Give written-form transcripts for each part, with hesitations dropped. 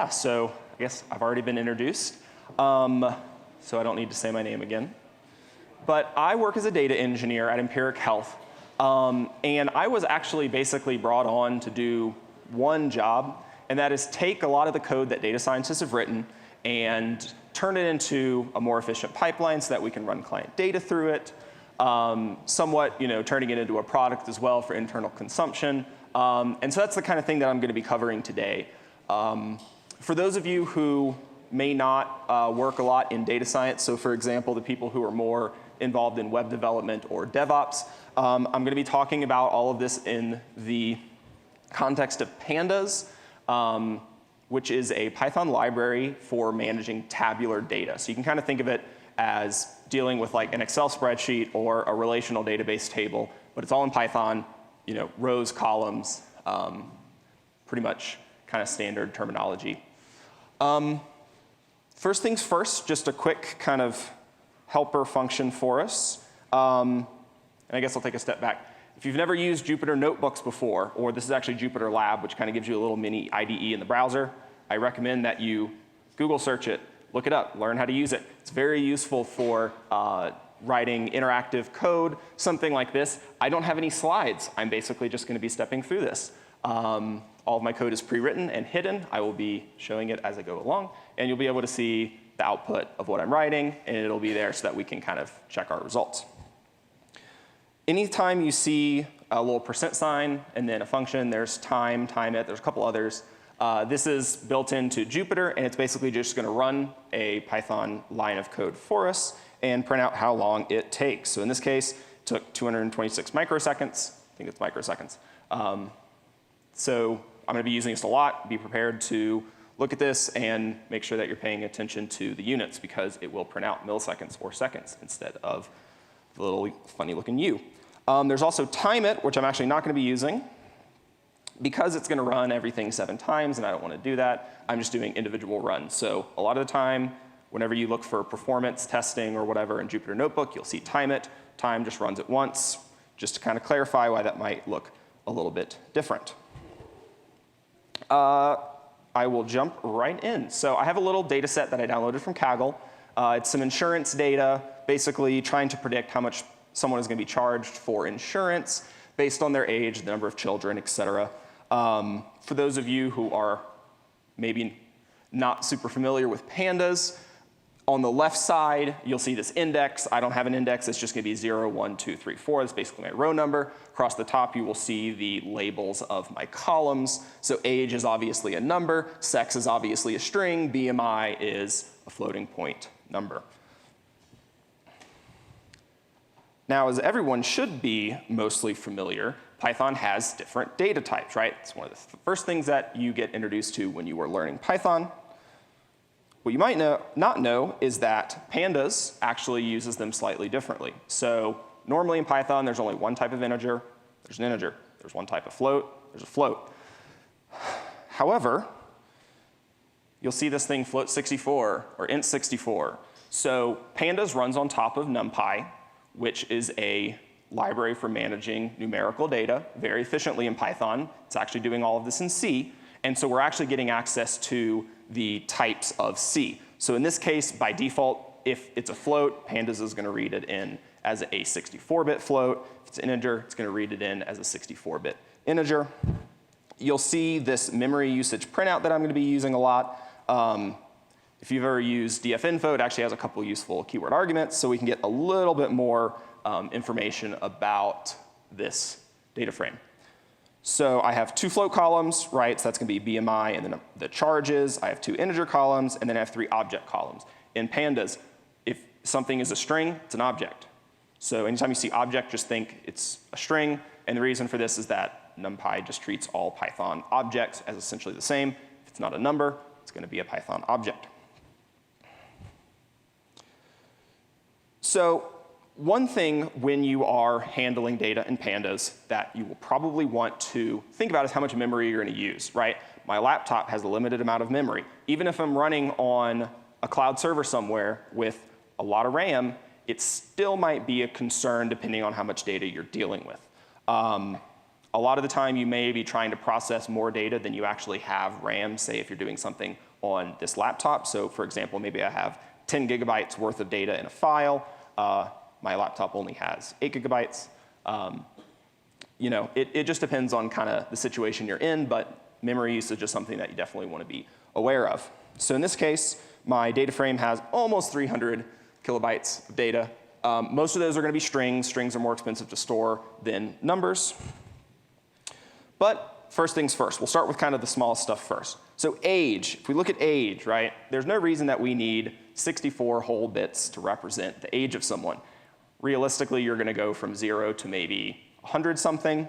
Yeah, so I guess I've already been introduced, so I don't need to say my name again. But I work as a data engineer at Empiric Health, and I was actually basically brought on to do one job, and that is take a lot of the code that data scientists have written and turn it into a more efficient pipeline so that we can run client data through it, somewhat turning it into a product as well for internal consumption. And so that's the kind of thing that I'm going to be covering today. For those of you who may not work a lot in data science, so for example, the people who are more involved in web development or DevOps, I'm going to be talking about all of this in the context of Pandas, which is a Python library for managing tabular data. So you can kind of think of it as dealing with like an Excel spreadsheet or a relational database table, but it's all in Python, rows, columns, pretty much kind of standard terminology. First things first, just a quick kind of helper function for us. And I guess I'll take a step back. If you've never used Jupyter Notebooks before, or this is actually Jupyter Lab, which kind of gives you a little mini IDE in the browser, I recommend that you Google search it, look it up, learn how to use it. It's very useful for writing interactive code, something like this. I don't have any slides. I'm basically just going to be stepping through this. All of my code is pre-written and hidden. I will be showing it as I go along, and you'll be able to see the output of what I'm writing, and it'll be there so that we can kind of check our results. Anytime you see a little % sign and then a function, there's time it, there's a couple others. This is built into Jupyter, and it's basically just going to run a Python line of code for us and print out how long it takes. So in this case, it took 226 microseconds. I think it's microseconds. So I'm going to be using this a lot. Be prepared to look at this and make sure that you're paying attention to the units, because it will print out milliseconds or seconds instead of the little funny looking U. There's also time it, which I'm actually not going to be using. Because it's going to run everything 7 times, and I don't want to do that, I'm just doing individual runs. So a lot of the time, whenever you look for performance testing or whatever in Jupyter Notebook, you'll see time it. Time just runs it once, just to kind of clarify why that might look a little bit different. I will jump right in. So I have a little data set that I downloaded from Kaggle. It's some insurance data, basically trying to predict how much someone is going to be charged for insurance based on their age, the number of children, et cetera. For those of you who are maybe not super familiar with pandas, on the left side, you'll see this index. I don't have an index. It's just going to be 0, 1, 2, 3, 4. That's basically my row number. Across the top, you will see the labels of my columns. So age is obviously a number. Sex is obviously a string. BMI is a floating point number. Now, as everyone should be mostly familiar, Python has different data types, right? It's one of the first things that you get introduced to when you are learning Python. What you might not know is that Pandas actually uses them slightly differently. So normally in Python, there's only one type of integer. There's an integer. There's one type of float. There's a float. However, you'll see this thing float64 or int64. So Pandas runs on top of NumPy, which is a library for managing numerical data very efficiently in Python. It's actually doing all of this in C. And so we're actually getting access to the types of C. So in this case, by default, if it's a float, Pandas is going to read it in as a 64-bit float. If it's an integer, it's going to read it in as a 64-bit integer. You'll see this memory usage printout that I'm going to be using a lot. If you've ever used dfinfo, it actually has a couple useful keyword arguments, so we can get a little bit more information about this data frame. So I have 2 float columns, right? So that's going to be BMI and then the charges. I have 2 integer columns, and then I have 3 object columns. In Pandas, if something is a string, it's an object. So anytime you see object, just think it's a string. And the reason for this is that NumPy just treats all Python objects as essentially the same. If it's not a number, it's going to be a Python object. So one thing when you are handling data in Pandas that you will probably want to think about is how much memory you're going to use, right? My laptop has a limited amount of memory. Even if I'm running on a cloud server somewhere with a lot of RAM, it still might be a concern depending on how much data you're dealing with. A A lot of the time you may be trying to process more data than you actually have RAM, say if you're doing something on this laptop. So for example, maybe I have 10 gigabytes worth of data in a file. My laptop only has 8 gigabytes. You know, it just depends on kind of the situation you're in, but memory usage is something that you definitely want to be aware of. So in this case, my data frame has almost 300 kilobytes of data. Most of those are going to be strings. Strings are more expensive to store than numbers. But first things first, we'll start with kind of the smallest stuff first. So age, if we look at age, right, there's no reason that we need 64 whole bits to represent the age of someone. Realistically, you're going to go from 0 to maybe 100 something.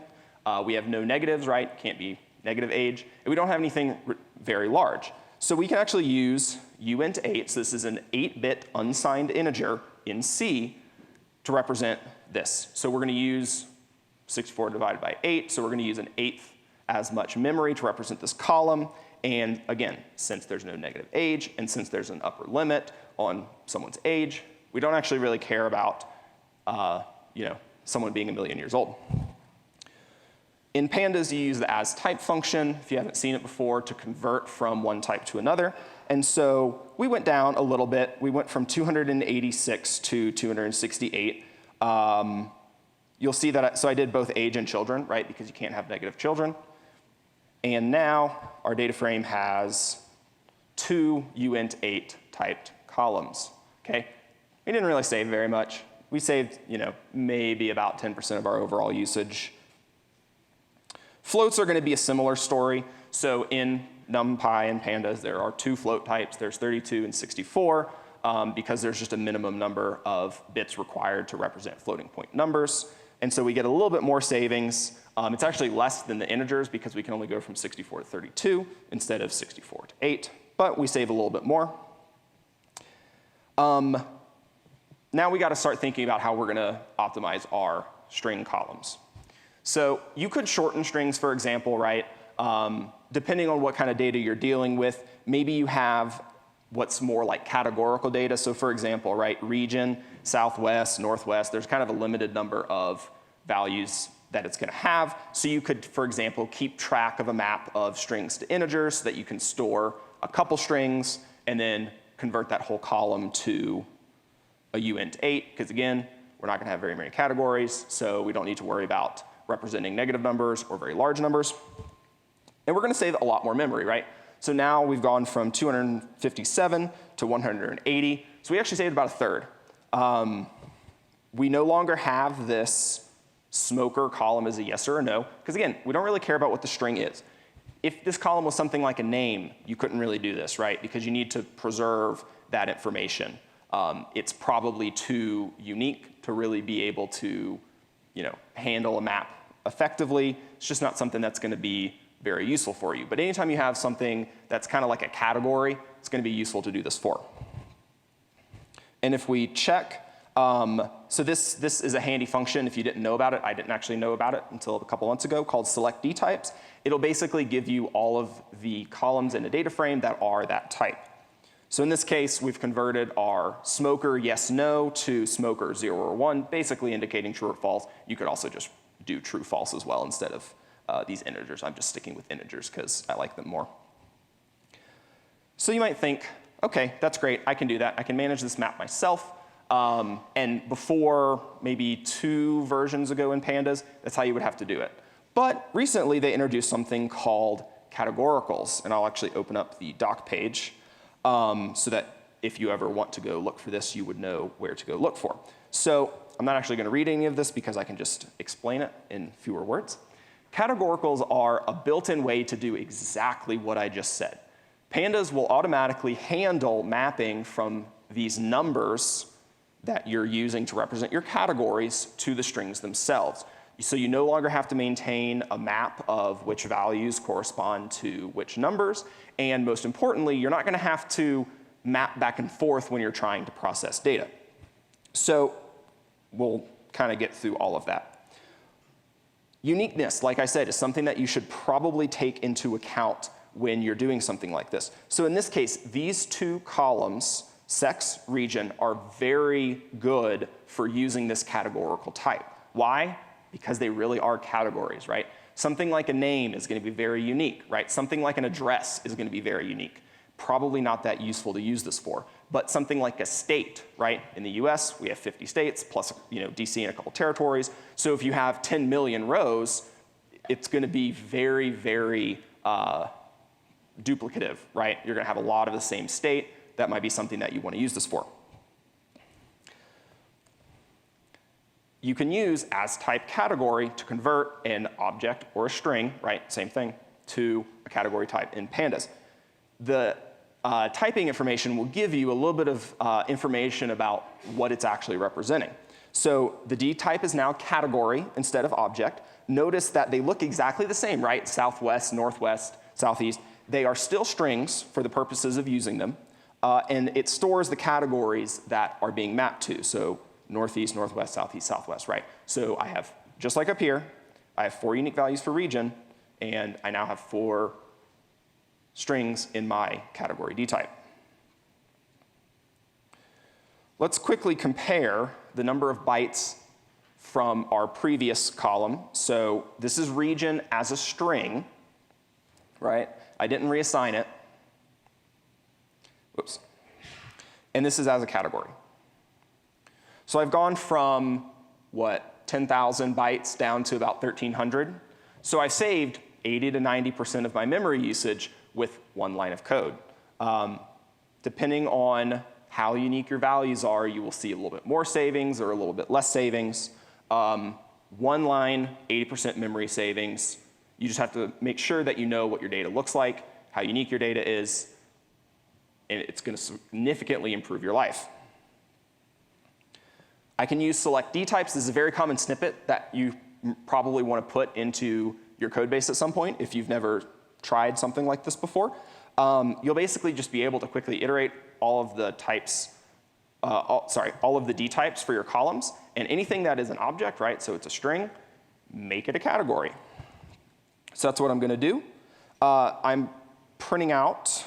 We have no negatives, right? Can't be negative age. And we don't have anything very large. So we can actually use uint8, so this is an 8-bit unsigned integer in C, to represent this. So we're going to use 64 divided by 8, so we're going to use an eighth as much memory to represent this column. And again, since there's no negative age, and since there's an upper limit on someone's age, we don't actually really care about you know, someone being 1 million years old. In Pandas, you use the asType function, if you haven't seen it before, to convert from one type to another. And so we went down a little bit. We went from 286 to 268. You'll see that, so I did both age and children, right, because you can't have negative children. And now our data frame has 2 uint8 typed columns, okay? We didn't really save very much. We saved, you know, maybe about 10% of our overall usage. Floats are going to be a similar story. So in NumPy and Pandas, there are 2 float types. There's 32 and 64 because there's just a minimum number of bits required to represent floating point numbers. And so we get a little bit more savings. It's actually less than the integers because we can only go from 64 to 32 instead of 64 to 8, but we save a little bit more. Now we got to start thinking about how we're going to optimize our string columns. So you could shorten strings, for example, right? Depending on what kind of data you're dealing with, maybe you have what's more like categorical data. So for example, right, region, southwest, northwest, there's kind of a limited number of values that it's going to have. So you could, for example, keep track of a map of strings to integers so that you can store a couple strings and then convert that whole column to a uint8, because again, we're not going to have very many categories, so we don't need to worry about representing negative numbers or very large numbers. And we're going to save a lot more memory, right? So now we've gone from 257 to 180. So we actually saved about a third. We no longer have this smoker column as a yes or a no, because again, we don't really care about what the string is. If this column was something like a name, you couldn't really do this, right? Because you need to preserve that information. It's probably too unique to really be able to, you know, handle a map effectively. It's just not something that's going to be very useful for you. But anytime you have something that's kind of like a category, it's going to be useful to do this for. And if we check, so this is a handy function. If you didn't know about it, I didn't actually know about it until a couple months ago, called select dtypes. It'll basically give you all of the columns in a data frame that are that type. So in this case, we've converted our smoker yes, no to smoker 0 or 1, basically indicating true or false. You could also just do true, false as well instead of these integers. I'm just sticking with integers because I like them more. So you might think, okay, that's great. I can do that. I can manage this map myself. And before maybe 2 versions ago in Pandas, that's how you would have to do it. But recently, they introduced something called Categoricals. And I'll actually open up the doc page so that if you ever want to go look for this, you would know where to go look for. So I'm not actually going to read any of this because I can just explain it in fewer words. Categoricals are a built-in way to do exactly what I just said. Pandas will automatically handle mapping from these numbers that you're using to represent your categories to the strings themselves. So you no longer have to maintain a map of which values correspond to which numbers. And most importantly, you're not going to have to map back and forth when you're trying to process data. So we'll kind of get through all of that. Uniqueness, like I said, is something that you should probably take into account when you're doing something like this. So in this case, these 2 columns, sex, region, are very good for using this categorical type. Why? Because they really are categories, right? Something like a name is going to be very unique, right? Something like an address is going to be very unique. Probably not that useful to use this for. But something like a state, right? In the US, we have 50 states, plus DC and a couple territories. So if you have 10 million rows, it's going to be very, very duplicative, right? You're going to have a lot of the same state. That might be something that you want to use this for. You can use as type category to convert an object or a string, right? Same thing, to a category type in Pandas. The typing information will give you a little bit of information about what it's actually representing. So the D type is now category instead of object. Notice that they look exactly the same, right? Southwest, northwest, southeast. They are still strings for the purposes of using them. And it stores the categories that are being mapped to. So northeast, northwest, southeast, southwest, right? So I have, just like up here, I have 4 unique values for region, and I now have 4 strings in my category D type. Let's quickly compare the number of bytes from our previous column. So this is region as a string, right? I didn't reassign it. Whoops. And this is as a category. So I've gone from, what, 10,000 bytes down to about 1,300. So I saved 80 to 90% of my memory usage with 1 line of code. Depending on how unique your values are, you will see a little bit more savings or a little bit less savings. 1 line, 80% memory savings. You just have to make sure that you know what your data looks like, how unique your data is, and it's going to significantly improve your life. I can use select D types. This is a very common snippet that you probably want to put into your code base at some point if you've never tried something like this before. You'll basically just be able to quickly iterate all of the types, all of the D types for your columns, and anything that is an object, right? So it's a string, make it a category. So that's what I'm going to do. I'm printing out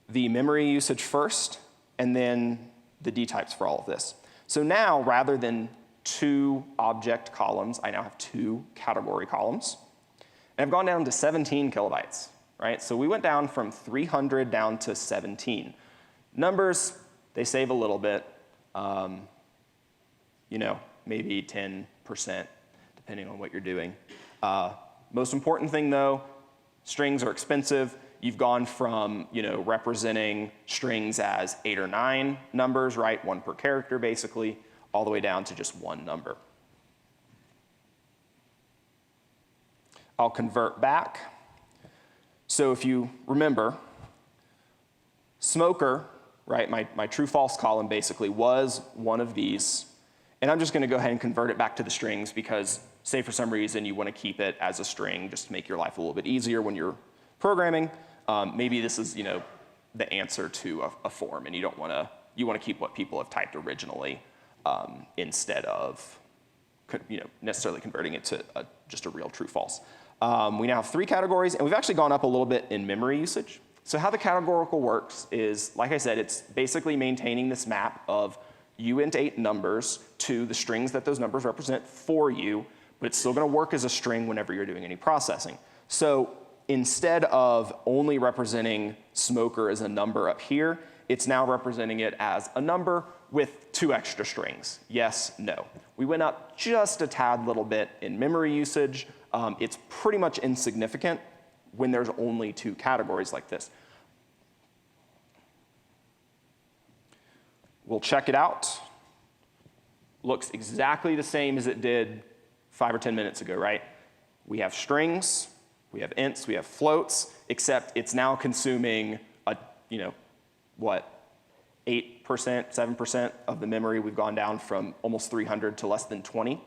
the memory usage first, and then the D types for all of this. So now, rather than 2 object columns, I now have 2 category columns. And I've gone down to 17 kilobytes, right? So we went down from 300 down to 17. Numbers, they save a little bit, maybe 10%, depending on what you're doing. Most important thing, though, strings are expensive. You've gone from, representing strings as 8 or 9 numbers, right? 1 per character, basically, all the way down to just 1 number. I'll convert back. So if you remember, smoker, right, my true-false column basically was one of these. And I'm just going to go ahead and convert it back to the strings because, say for some reason you want to keep it as a string just to make your life a little bit easier when you're programming. Maybe this is, the answer to a form, and you want to keep what people have typed originally instead of, necessarily converting it to just a real true-false. We now have 3 categories, and we've actually gone up a little bit in memory usage. So how the categorical works is, like I said, it's basically maintaining this map of uint8 numbers to the strings that those numbers represent for you, but it's still going to work as a string whenever you're doing any processing. So instead of only representing smoker as a number up here, it's now representing it as a number with 2 extra strings. Yes, no. We went up just a tad little bit in memory usage. It's pretty much insignificant when there's only 2 categories like this. We'll check it out. Looks exactly the same as it did 5 or 10 minutes ago, right? We have strings, we have ints, we have floats, except it's now consuming 8%, 7% of the memory. We've gone down from almost 300 to less than 20.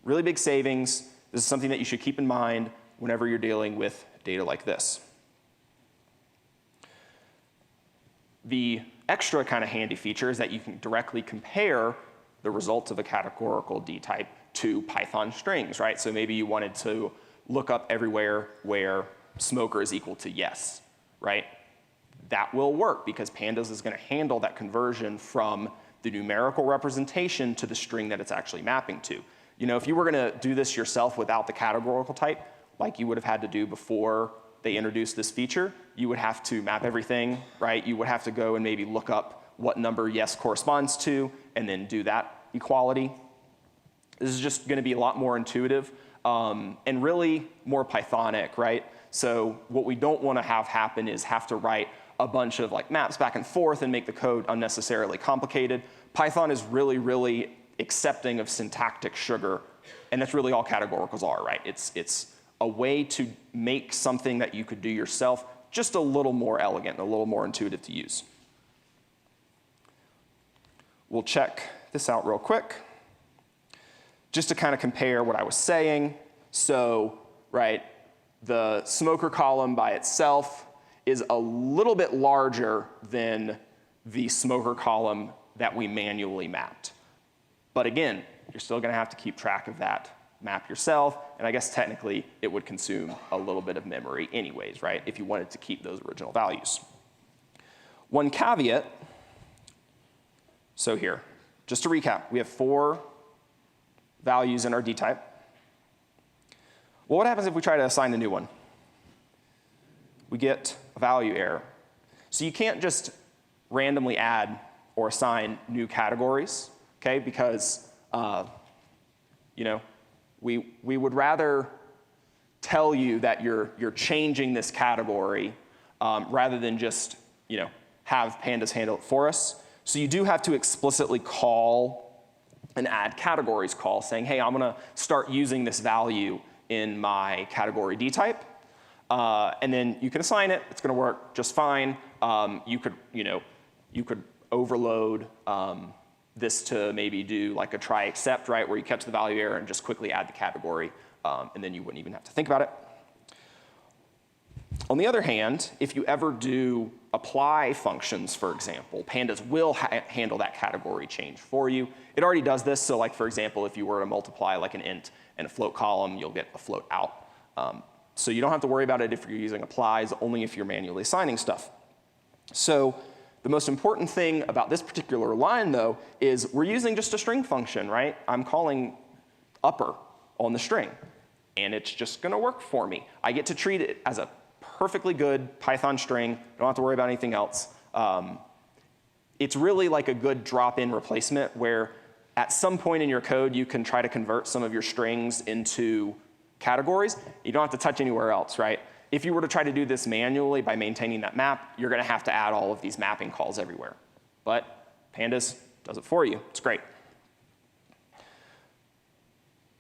Really big savings. This is something that you should keep in mind whenever you're dealing with data like this. The extra kind of handy feature is that you can directly compare the results of a categorical D type to Python strings, right? So maybe you wanted to look up everywhere where smoker is equal to yes, right? That will work because Pandas is going to handle that conversion from the numerical representation to the string that it's actually mapping to. If you were going to do this yourself without the categorical type, like you would have had to do before they introduced this feature. You would have to map everything, right? You would have to go and maybe look up what number yes corresponds to, and then do that equality. This is just going to be a lot more intuitive and really more Pythonic, right? So what we don't want to have happen is have to write a bunch of like maps back and forth and make the code unnecessarily complicated. Python is really, really accepting of syntactic sugar, and that's really all categoricals are, right? It's a way to make something that you could do yourself just a little more elegant, a little more intuitive to use. We'll check this out real quick, just to kind of compare what I was saying. So, right, the smoker column by itself is a little bit larger than the smoker column that we manually mapped. But again, you're still going to have to keep track of that map yourself, and I guess technically it would consume a little bit of memory anyways, right, if you wanted to keep those original values. One caveat, so here, just to recap, we have 4 values in our D type. Well, what happens if we try to assign a new one? We get a value error. So you can't just randomly add or assign new categories, okay? Because you know, we would rather tell you that you're changing this category rather than just have Pandas handle it for us. So you do have to explicitly call an add categories call saying, hey, I'm going to start using this value in my category D type. And then you can assign it. It's going to work just fine. You could overload this to maybe do like a try except, right, where you catch the value error and just quickly add the category, and then you wouldn't even have to think about it. On the other hand, if you ever do apply functions, for example, Pandas will handle that category change for you. It already does this, so like for example, if you were to multiply like an int and a float column, you'll get a float out. So you don't have to worry about it if you're using applies, only if you're manually assigning stuff. So the most important thing about this particular line, though, is we're using just a string function, right? I'm calling upper on the string, and it's just going to work for me. I get to treat it as a perfectly good Python string. Don't have to worry about anything else. It's really like a good drop-in replacement where at some point in your code, you can try to convert some of your strings into categories. You don't have to touch anywhere else, right? If you were to try to do this manually by maintaining that map, you're going to have to add all of these mapping calls everywhere. But Pandas does it for you. It's great.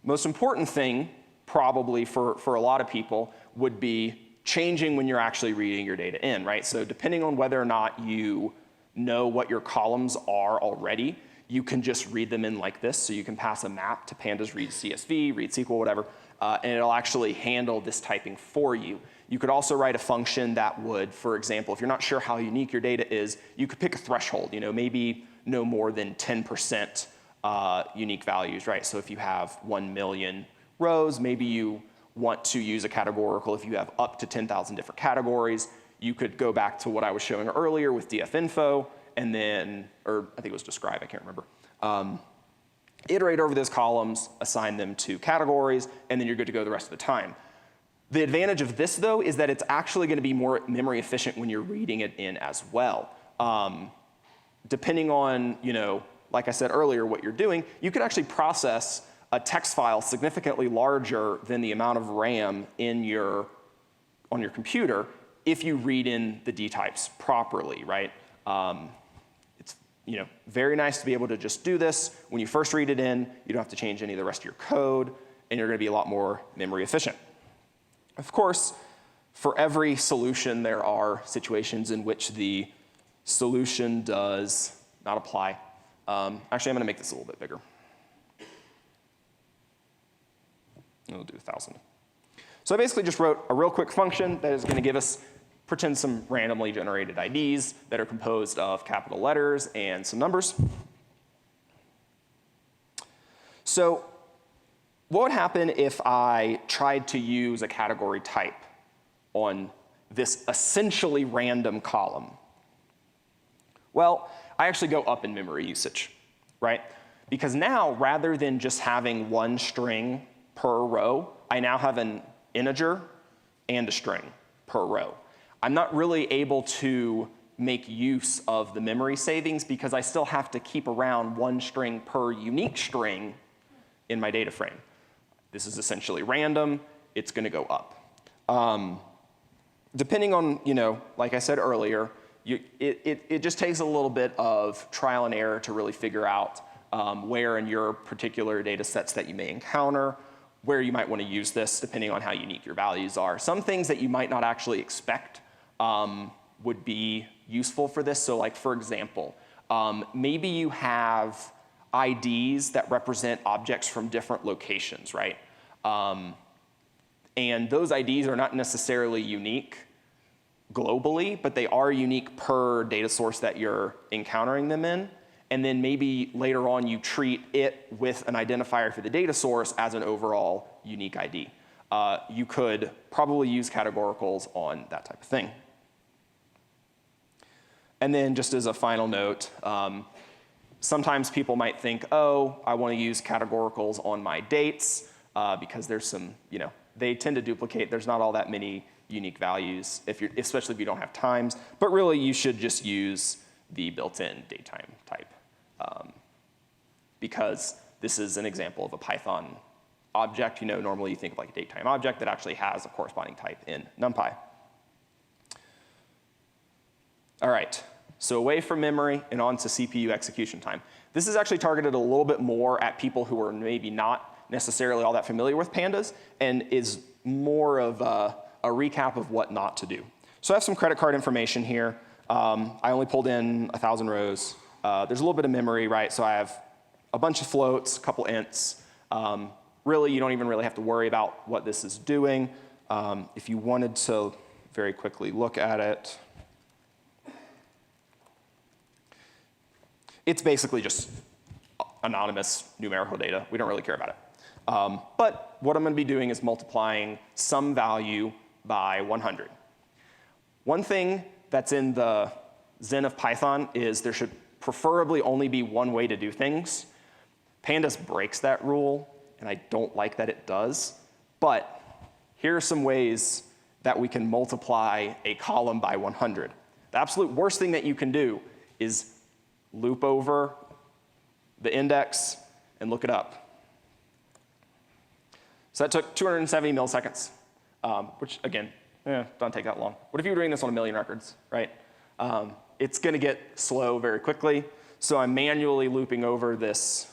Most important thing, probably for a lot of people, would be changing when you're actually reading your data in, right? So depending on whether or not you know what your columns are already, you can just read them in like this. So you can pass a map to Pandas read CSV, read SQL, whatever, and it'll actually handle this typing for you. You could also write a function that would, for example, if you're not sure how unique your data is, you could pick a threshold, maybe no more than 10% unique values, right? So if you have 1 million rows, maybe you want to use a categorical if you have up to 10,000 different categories. You could go back to what I was showing earlier with dfinfo, and then, or I think it was describe, I can't remember. Iterate over those columns, assign them to categories, and then you're good to go the rest of the time. The advantage of this, though, is that it's actually going to be more memory efficient when you're reading it in as well. Depending on, like I said earlier, what you're doing, you could actually process a text file significantly larger than the amount of RAM on your computer if you read in the D types properly, right? It's very nice to be able to just do this. When you first read it in, you don't have to change any of the rest of your code, and you're going to be a lot more memory efficient. Of course, for every solution, there are situations in which the solution does not apply. Actually, I'm going to make this a little bit bigger. We'll do 1,000. So I basically just wrote a real quick function that is going to give us, pretend some randomly generated IDs that are composed of capital letters and some numbers. So what would happen if I tried to use a category type on this essentially random column? Well, I actually go up in memory usage, right? Because now, rather than just having one string per row, I now have an integer and a string per row. I'm not really able to make use of the memory savings because I still have to keep around one string per unique string in my data frame. This is essentially random. It's going to go up. Depending on, like I said earlier, it just takes a little bit of trial and error to really figure out where in your particular data sets that you may encounter, where you might want to use this, depending on how unique your values are. Some things that you might not actually expect would be useful for this. So like, for example, maybe you have IDs that represent objects from different locations, right? And those IDs are not necessarily unique globally, but they are unique per data source that you're encountering them in. And then maybe later on you treat it with an identifier for the data source as an overall unique ID. You could probably use categoricals on that type of thing. And then just as a final note, sometimes people might think, oh, I want to use categoricals on my dates because there's some, they tend to duplicate. There's not all that many unique values, especially if you don't have times. But really, you should just use the built-in datetime type because this is an example of a Python object. Normally you think of like a datetime object that actually has a corresponding type in NumPy. All right, so away from memory and on to CPU execution time. This is actually targeted a little bit more at people who are maybe not necessarily all that familiar with pandas and is more of a recap of what not to do. So I have some credit card information here. I only pulled in 1,000 rows. There's a little bit of memory, right? So I have a bunch of floats, a couple ints. Really, you don't even really have to worry about what this is doing. If you wanted to very quickly look at it, it's basically just anonymous numerical data. We don't really care about it. But what I'm going to be doing is multiplying some value by 100. One thing that's in the Zen of Python is there should preferably only be one way to do things. Pandas breaks that rule, and I don't like that it does. But here are some ways that we can multiply a column by 100. The absolute worst thing that you can do is loop over the index and look it up. So that took 270 milliseconds, which again, don't take that long. What if you were doing this on 1 million records, right? It's going to get slow very quickly. So I'm manually looping over this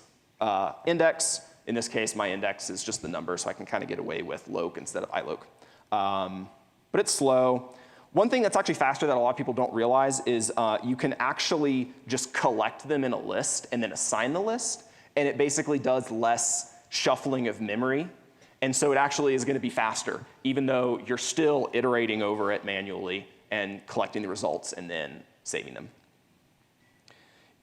index. In this case, my index is just the number, so I can kind of get away with loc instead of iloc. But it's slow. One thing that's actually faster that a lot of people don't realize is you can actually just collect them in a list and then assign the list, and it basically does less shuffling of memory. And so it actually is going to be faster, even though you're still iterating over it manually and collecting the results and then saving them.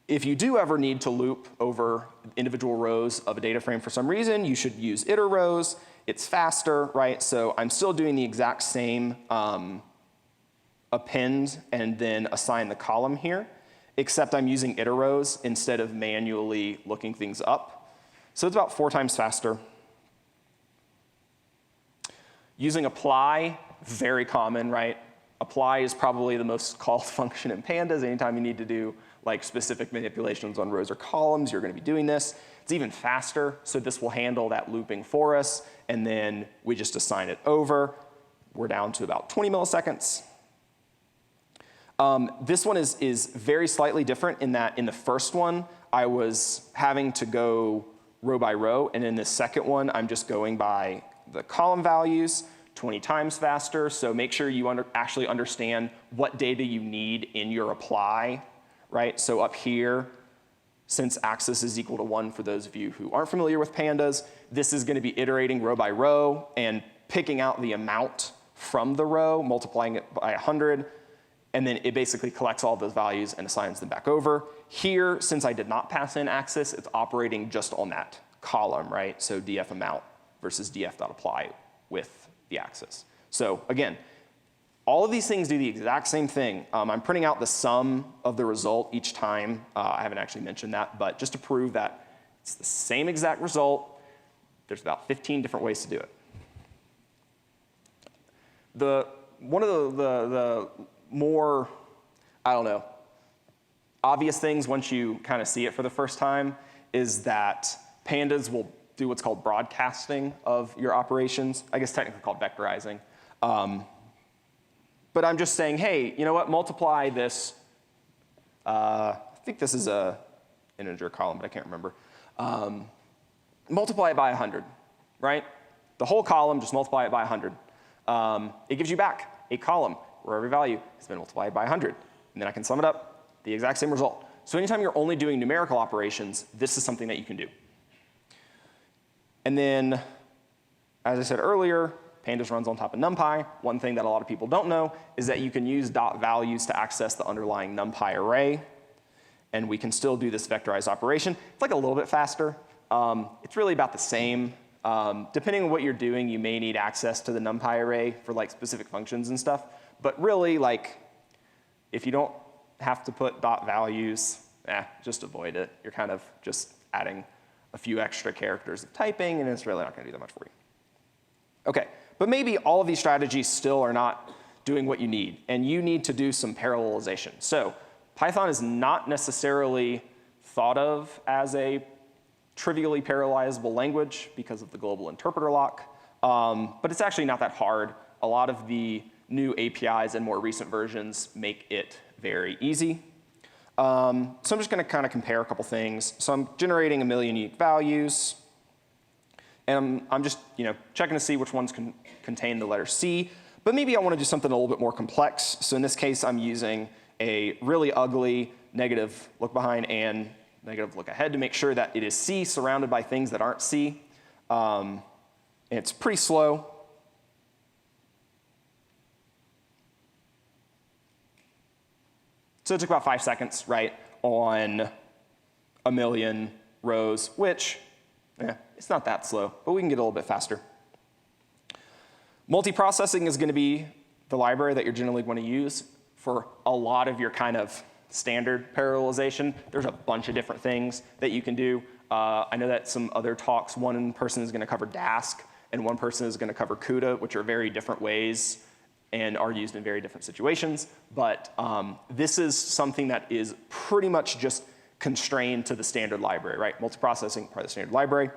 If you do ever need to loop over individual rows of a data frame for some reason, you should use iter rows. It's faster, right? So I'm still doing the exact same append and then assign the column here, except I'm using iter rows instead of manually looking things up. So it's about 4 times faster. Using apply, very common, right? Apply is probably the most called function in pandas. Anytime you need to do like specific manipulations on rows or columns, you're going to be doing this. It's even faster, so this will handle that looping for us, and then we just assign it over. We're down to about 20 milliseconds. This one is very slightly different in that in the first one, I was having to go row by row, and in the second one, I'm just going by the column values, 20 times faster. So make sure you actually understand what data you need in your apply, right? So up here, since axis is equal to 1 for those of you who aren't familiar with pandas, this is going to be iterating row by row and picking out the amount from the row, multiplying it by 100, and then it basically collects all those values and assigns them back over. Here, since I did not pass in axis, it's operating just on that column, right? So df amount versus df.apply with the axis. So again, all of these things do the exact same thing. I'm printing out the sum of the result each time. I haven't actually mentioned that, but just to prove that it's the same exact result, there's about 15 different ways to do it. one of the more, I don't know, obvious things once you kind of see it for the first time is that pandas will do what's called broadcasting of your operations. I guess technically called vectorizing. But I'm just saying, hey, you know what, multiply this. I think this is an integer column, but I can't remember. Multiply it by 100, right? The whole column, just multiply it by 100. It gives you back a column where every value has been multiplied by 100. And then I can sum it up, the exact same result. So anytime you're only doing numerical operations, this is something that you can do. And then, as I said earlier, pandas runs on top of NumPy. One thing that a lot of people don't know is that you can use dot values to access the underlying NumPy array. And we can still do this vectorized operation. It's like a little bit faster. It's really about the same. Depending on what you're doing, you may need access to the NumPy array for like specific functions and stuff. But really, like, if you don't have to put dot values, just avoid it. You're kind of just adding a few extra characters of typing, and it's really not going to do that much for you. OK, but maybe all of these strategies still are not doing what you need, and you need to do some parallelization. So Python is not necessarily thought of as a trivially parallelizable language because of the global interpreter lock, but it's actually not that hard. A lot of the new APIs and more recent versions make it very easy. So I'm just going to kind of compare a couple things. So I'm generating 1 million unique values, and I'm just checking to see which ones contain the letter C. But maybe I want to do something a little bit more complex. So in this case, I'm using a really ugly negative look behind and negative look ahead to make sure that it is C surrounded by things that aren't C. And it's pretty slow. So it took about 5 seconds, right, on 1 million rows, which, it's not that slow, but we can get a little bit faster. Multiprocessing is going to be the library that you're generally going to use for a lot of your kind of standard parallelization. There's a bunch of different things that you can do. I know that some other talks, one person is going to cover Dask, and one person is going to cover CUDA, which are very different ways and are used in very different situations. But this is something that is pretty much just constrained to the standard library, right? Multiprocessing, part of the standard library.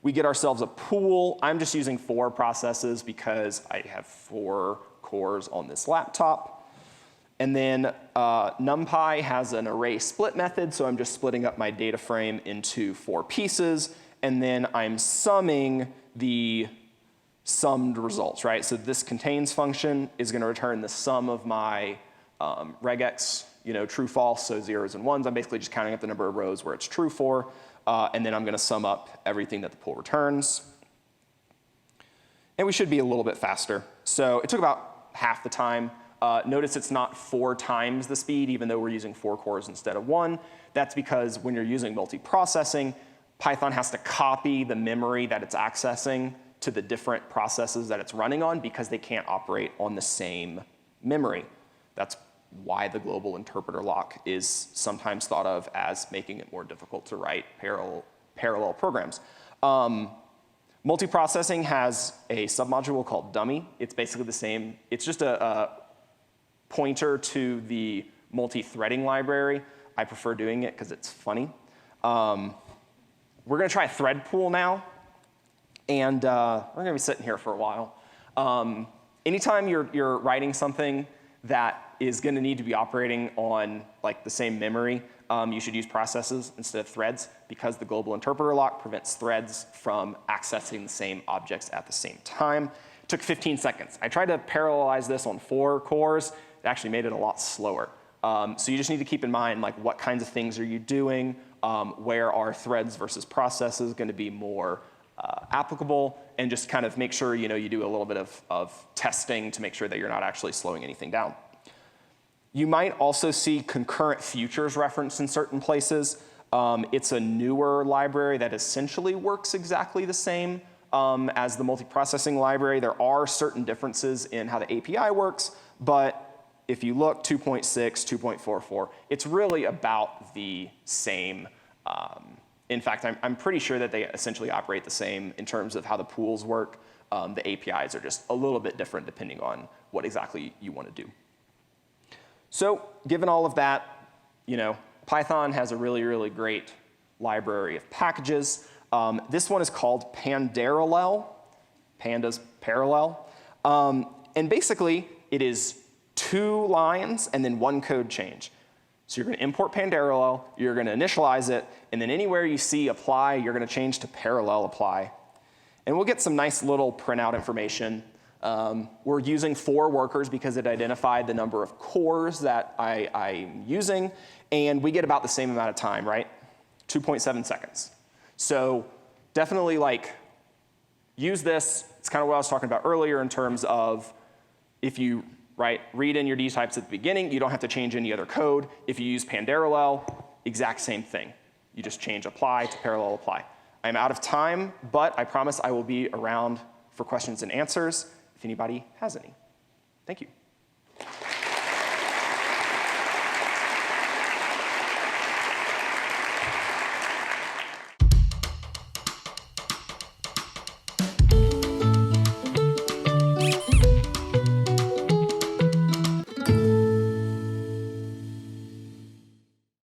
We get ourselves a pool. I'm just using 4 processes because I have 4 cores on this laptop. And then NumPy has an array split method, so I'm just splitting up my data frame into 4 pieces. And then I'm summing the summed results, right? So this contains function is going to return the sum of my regex, true, false, so zeros and ones. I'm basically just counting up the number of rows where it's true for, and then I'm going to sum up everything that the pool returns. And we should be a little bit faster. So it took about half the time. Notice it's not 4 times the speed, even though we're using 4 cores instead of 1. That's because when you're using multiprocessing, Python has to copy the memory that it's accessing to the different processes that it's running on because they can't operate on the same memory. That's why the global interpreter lock is sometimes thought of as making it more difficult to write parallel programs. Multiprocessing has a submodule called dummy. It's basically the same. It's just a pointer to the multi-threading library. I prefer doing it because it's funny. We're going to try thread pool now. And we're going to be sitting here for a while. Anytime you're writing something that is going to need to be operating on like the same memory, you should use processes instead of threads because the global interpreter lock prevents threads from accessing the same objects at the same time. It took 15 seconds. I tried to parallelize this on 4 cores. It actually made it a lot slower. So you just need to keep in mind like what kinds of things are you doing, where are threads versus processes going to be more applicable, and just kind of make sure you do a little bit of testing to make sure that you're not actually slowing anything down. You might also see concurrent futures referenced in certain places. It's a newer library that essentially works exactly the same as the multiprocessing library. There are certain differences in how the API works, but if you look 2.6, 2.44, it's really about the same. In fact, I'm pretty sure that they essentially operate the same in terms of how the pools work. The APIs are just a little bit different depending on what exactly you want to do. So given all of that, Python has a really, really great library of packages. This one is called Pandas Parallel. And basically, it is 2 lines and then 1 code change. So you're going to import Pandarallel, you're going to initialize it, and then anywhere you see apply, you're going to change to parallel apply. And we'll get some nice little printout information. We're using 4 workers because it identified the number of cores that I'm using, and we get about the same amount of time, right? 2.7 seconds. So definitely use this. It's kind of what I was talking about earlier in terms of if you read in your D types at the beginning, you don't have to change any other code. If you use Pandarallel, exact same thing. You just change apply to parallel apply. I'm out of time, but I promise I will be around for questions and answers if anybody has any. Thank you.